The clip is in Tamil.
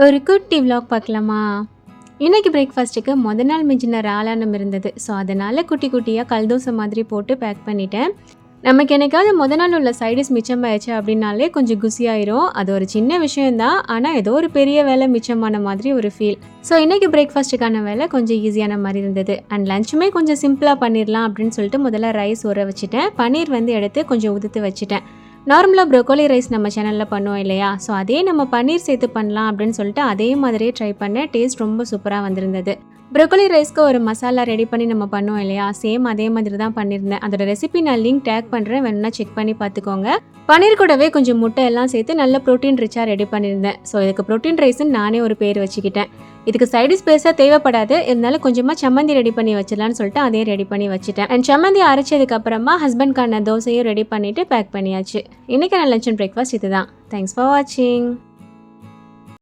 ஒரு குட்டி விலாக் பார்க்கலாமா? இன்றைக்கி பிரேக்ஃபாஸ்ட்டுக்கு நாள் மிஞ்சின ராளானம் இருந்தது. ஸோ அதனால் குட்டி குட்டியாக கல்தோசை மாதிரி போட்டு பேக் பண்ணிட்டேன். நமக்கு என்னைக்காவது நாள் உள்ள சைடிஸ் மிச்சமாயிடுச்சு அப்படின்னாலே கொஞ்சம் குசியாயிரும். அது ஒரு சின்ன விஷயந்தான், ஆனால் ஏதோ ஒரு பெரிய வேலை மிச்சமான மாதிரி ஒரு ஃபீல். ஸோ இன்றைக்கி பிரேக்ஃபாஸ்ட்டுக்கான வேலை கொஞ்சம் ஈஸியான மாதிரி இருந்தது. அண்ட் லஞ்சுமே கொஞ்சம் சிம்பிளாக பண்ணிடலாம் அப்படின்னு சொல்லிட்டு முதல்ல ரைஸ் ஊற வச்சுட்டேன். பன்னீர் எடுத்து கொஞ்சம் உதுத்து வச்சுட்டேன். நார்மலாக ப்ரோக்கோலி ரைஸ் நம்ம சேனலில் பண்ணுவோம் இல்லையா? ஸோ அதே நம்ம பன்னீர் சேர்த்து பண்ணலாம் அப்படின்னு சொல்லிட்டு அதே மாதிரியே ட்ரை பண்ணேன். டேஸ்ட் ரொம்ப சூப்பராக வந்திருந்தது. ப்ரோக்கோலி ரைஸ்க்கு ஒரு மசாலா ரெடி பண்ணி நம்ம பண்ணுவோம் இல்லையா? சேம் அதே மாதிரி தான் பண்ணியிருந்தேன். அதோட ரெசிபி நான் லிங்க் டேக் பண்ணுறேன், வேணும்னா செக் பண்ணி பார்த்துக்கோங்க. பன்னீர் கூடவே கொஞ்சம் முட்டை எல்லாம் சேர்த்து நல்ல ப்ரோட்டீன் ரிச்சாக ரெடி பண்ணியிருந்தேன். ஸோ இதுக்கு ப்ரோட்டீன் ரைஸ்ன்னு நானே ஒரு பேர் வச்சுக்கிட்டேன். இதுக்கு சைடிஸ் பெருசாக தேவைப்படாது, இருந்தாலும் கொஞ்சமாக சம்மந்தி ரெடி பண்ணி வச்சிடலான்னு சொல்லிட்டு அதே ரெடி பண்ணி வச்சுட்டேன். அண்ட் சம்மந்தி அரைச்சதுக்கப்புறமா ஹஸ்பண்ட்கான தோசையும் ரெடி பண்ணிவிட்டு பேக் பண்ணியாச்சு. இன்றைக்கான லஞ்ச் அண்ட் பிரேக்ஃபாஸ்ட் இதுதான். தேங்க்ஸ் ஃபார் வாட்சிங்.